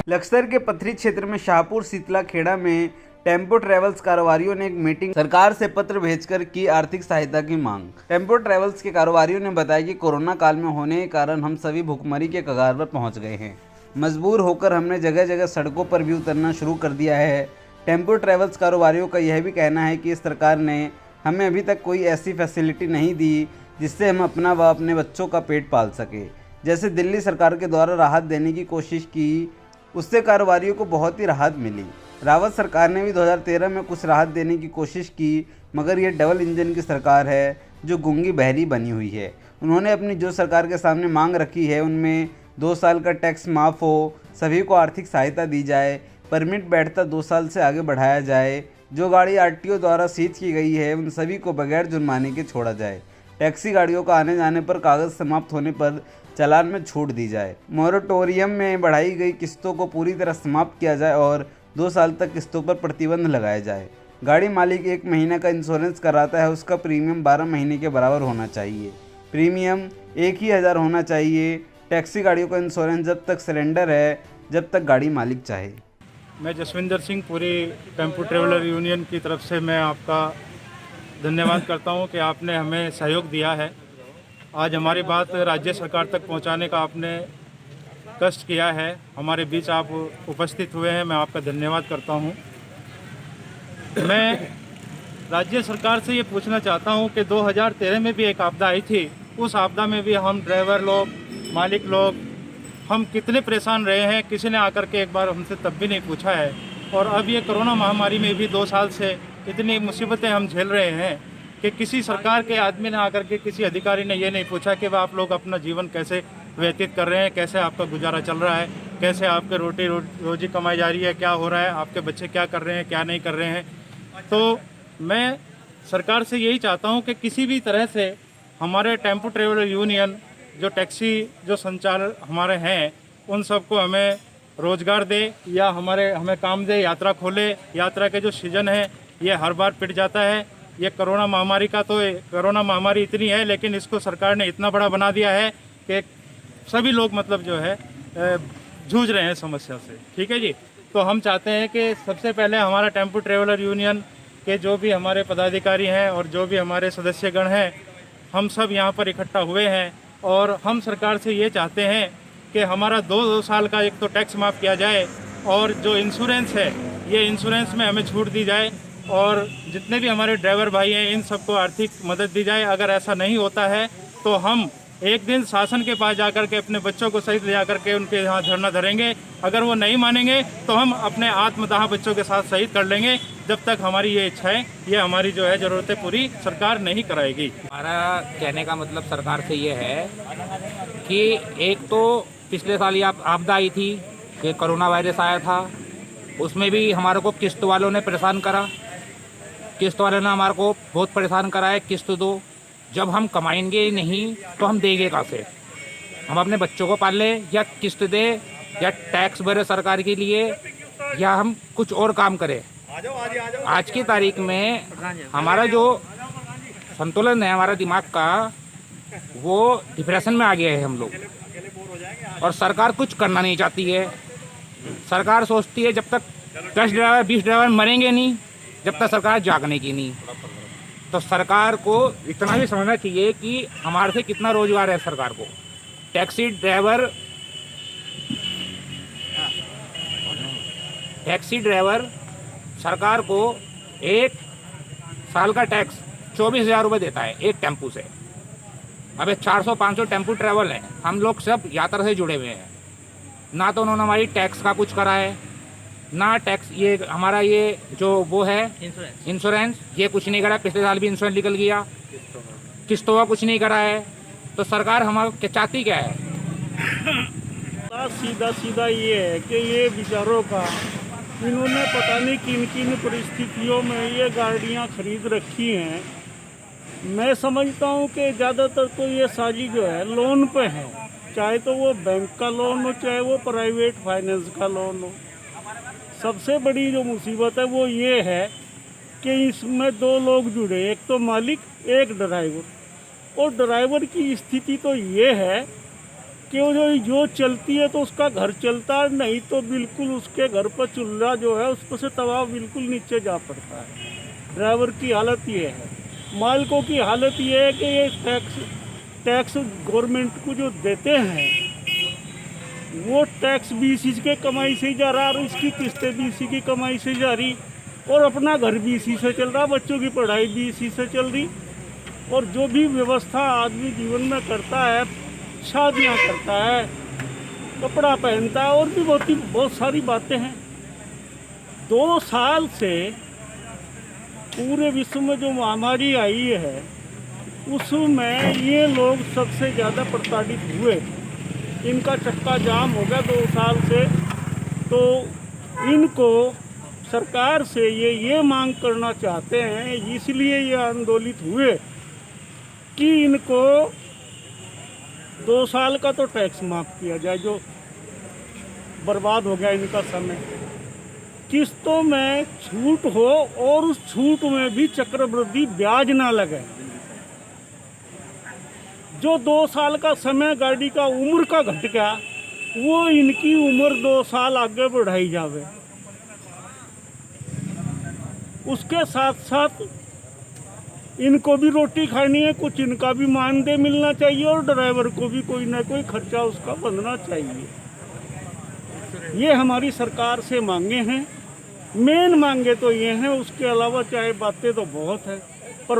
लक्सर के पथरी क्षेत्र में शाहपुर शीतला खेड़ा में टेम्पो ट्रेवल्स कारोबारियों ने एक मीटिंग सरकार से पत्र भेजकर की आर्थिक सहायता की मांग। टेम्पो ट्रेवल्स के कारोबारियों ने बताया कि कोरोना काल में होने के कारण हम सभी भुखमरी के कगार पर पहुंच गए हैं। मजबूर होकर हमने जगह जगह सड़कों पर भी उतरना शुरू कर दिया है। टेम्पो ट्रेवल्स कारोबारियों का यह भी कहना है कि सरकार ने हमें अभी तक कोई ऐसी फैसिलिटी नहीं दी जिससे हम अपना व अपने बच्चों का पेट पाल सके। जैसे दिल्ली सरकार के द्वारा राहत देने की कोशिश की, उससे कारोबारियों को बहुत ही राहत मिली। रावत सरकार ने भी 2013 में कुछ राहत देने की कोशिश की, मगर ये डबल इंजन की सरकार है जो गूंगी बहरी बनी हुई है। उन्होंने अपनी जो सरकार के सामने मांग रखी है उनमें 2 साल का टैक्स माफ़ हो, सभी को आर्थिक सहायता दी जाए, परमिट बैठता 2 साल से आगे बढ़ाया जाए, जो गाड़ी आरटीओ द्वारा सीज की गई है उन सभी को बगैर जुर्माने के छोड़ा जाए, टैक्सी गाड़ियों का आने जाने पर कागज़ समाप्त होने पर चालान में छूट दी जाए, मोरेटोरियम में बढ़ाई गई किस्तों को पूरी तरह समाप्त किया जाए और 2 साल तक किस्तों पर प्रतिबंध लगाया जाए। गाड़ी मालिक 1 महीने का इंश्योरेंस कराता है, उसका प्रीमियम 12 महीने के बराबर होना चाहिए। प्रीमियम 1,000 होना चाहिए। टैक्सी गाड़ियों का इंश्योरेंस जब तक सिलेंडर है, जब तक गाड़ी मालिक चाहे। मैं जसविंदर सिंह, पूरी टेम्पो ट्रेवलर यूनियन की तरफ से मैं आपका धन्यवाद करता हूं कि आपने हमें सहयोग दिया है। आज हमारी बात राज्य सरकार तक पहुंचाने का आपने कष्ट किया है, हमारे बीच आप उपस्थित हुए हैं, मैं आपका धन्यवाद करता हूं। मैं राज्य सरकार से ये पूछना चाहता हूं कि 2013 में भी एक आपदा आई थी, उस आपदा में भी हम ड्राइवर लोग, मालिक लोग, हम कितने परेशान रहे हैं, किसी ने आकर के एक बार हमसे तब भी नहीं पूछा है। और अब ये कोरोना महामारी में भी 2 साल से इतनी मुसीबतें हम झेल रहे हैं कि किसी सरकार के आदमी ने आकर के, किसी अधिकारी ने ये नहीं पूछा कि वह आप लोग अपना जीवन कैसे व्यतीत कर रहे हैं, कैसे आपका गुजारा चल रहा है, कैसे आपके रोजी कमाई जा रही है, क्या हो रहा है, आपके बच्चे क्या कर रहे हैं, क्या नहीं कर रहे हैं। तो मैं सरकार से यही चाहता हूँ कि किसी भी तरह से हमारे टेम्पो ट्रेवलर यूनियन, जो टैक्सी जो संचालक हमारे हैं, उन सबको हमें रोज़गार दे या हमें काम दे, यात्रा खोले। यात्रा के जो सीज़न है ये हर बार पिट जाता है। ये कोरोना महामारी का, तो कोरोना महामारी इतनी है, लेकिन इसको सरकार ने इतना बड़ा बना दिया है कि सभी लोग मतलब जो है जूझ रहे हैं समस्या से। ठीक है जी। तो हम चाहते हैं कि सबसे पहले हमारा टेम्पो ट्रेवलर यूनियन के जो भी हमारे पदाधिकारी हैं और जो भी हमारे सदस्यगण हैं, हम सब यहाँ पर इकट्ठा हुए हैं और हम सरकार से ये चाहते हैं कि हमारा 2 साल का एक तो टैक्स माफ़ किया जाए और जो इंश्योरेंस है ये इंश्योरेंस में हमें छूट दी जाए और जितने भी हमारे ड्राइवर भाई हैं इन सबको आर्थिक मदद दी जाए। अगर ऐसा नहीं होता है तो हम एक दिन शासन के पास जाकर के अपने बच्चों को सहित ले जाकर के उनके यहाँ धरना धरेंगे। अगर वो नहीं मानेंगे तो हम अपने आत्मदाह बच्चों के साथ शहीद कर लेंगे, जब तक हमारी ये इच्छा है, ये हमारी जो है ज़रूरतें पूरी सरकार नहीं कराएगी। हमारा कहने का मतलब सरकार से ये है कि एक तो पिछले साल ये आपदा आई थी कि कोरोना वायरस आया था, उसमें भी हमारे को किस्त वालों ने परेशान करा। किस्त वालों ने हमारे को बहुत परेशान करा है, किस्त दो। जब हम कमाएंगे नहीं तो हम देंगे कहाँ से? हम अपने बच्चों को पाल लें या किस्त दे या टैक्स भरे सरकार के लिए या हम कुछ और काम करें। आज की तारीख में हमारा जो संतुलन है हमारा दिमाग का, वो डिप्रेशन में आ गया है हम लोग। और सरकार कुछ करना नहीं चाहती है। सरकार सोचती है जब तक 10 ड्राइवर 20 ड्राइवर मरेंगे नहीं, जब तक सरकार जागने की नहीं। तो सरकार को इतना भी समझना चाहिए कि हमारे से कितना रोजगार है सरकार को। टैक्सी ड्राइवर सरकार को 1 साल का टैक्स 24,000 रुपये देता है एक टेम्पू से। अब 400-500 टेम्पू ट्रैवल हैं, हम लोग सब यात्रा से जुड़े हुए हैं। ना तो उन्होंने हमारी टैक्स का कुछ करा है, ना टैक्स ये हमारा ये जो वो है इंश्योरेंस ये कुछ नहीं करा। पिछले साल भी इंश्योरेंस निकल गया, किस्तों का कुछ नहीं करा है। तो सरकार हमारे चाहती क्या है? सीधा ये है कि ये बेचारों का, इन्होंने पता नहीं किन किन परिस्थितियों में ये गाड़ियाँ खरीद रखी हैं। मैं समझता हूँ कि ज़्यादातर तो ये साजी जो है लोन पे है, चाहे तो वो बैंक का लोन हो चाहे वो प्राइवेट फाइनेंस का लोन हो। सबसे बड़ी जो मुसीबत है वो ये है कि इसमें 2 लोग जुड़े, एक तो मालिक एक ड्राइवर। और ड्राइवर की स्थिति तो ये है कि वो जो चलती है तो उसका घर चलता है, नहीं तो बिल्कुल उसके घर पर चूल्हा जो है उस पर से तवा बिल्कुल नीचे जा पड़ता है। ड्राइवर की हालत ये है, मालिकों की हालत ये है कि ये टैक्स गवर्नमेंट को जो देते हैं वो टैक्स भी इसी के कमाई से ही जा रहा और इसकी किस्तें भी इसी की कमाई से जा रही और अपना घर भी इसी से चल रहा, बच्चों की पढ़ाई भी इसी से चल रही और जो भी व्यवस्था आदमी जीवन में करता है, शादियाँ करता है, कपड़ा पहनता है और भी बहुत सारी बातें हैं। 2 साल से पूरे विश्व में जो महामारी आई है उसमें ये लोग सबसे ज़्यादा प्रताड़ित हुए। इनका चक्का जाम हो गया 2 साल से, तो इनको सरकार से ये मांग करना चाहते हैं, इसलिए ये आंदोलित हुए कि इनको 2 साल का तो टैक्स माफ़ किया जाए जो बर्बाद हो गया इनका समय, किस्तों में छूट हो और उस छूट में भी चक्रवृद्धि ब्याज ना लगे। जो 2 साल का समय गाड़ी का उम्र का घट गया वो इनकी उम्र 2 साल आगे बढ़ाई जावे। उसके साथ साथ इनको भी रोटी खानी है, कुछ इनका भी मानदेय मिलना चाहिए और ड्राइवर को भी कोई ना कोई खर्चा उसका बनना चाहिए। ये हमारी सरकार से मांगे हैं, मेन मांगे तो ये हैं, उसके अलावा चाहे बातें तो बहुत है पर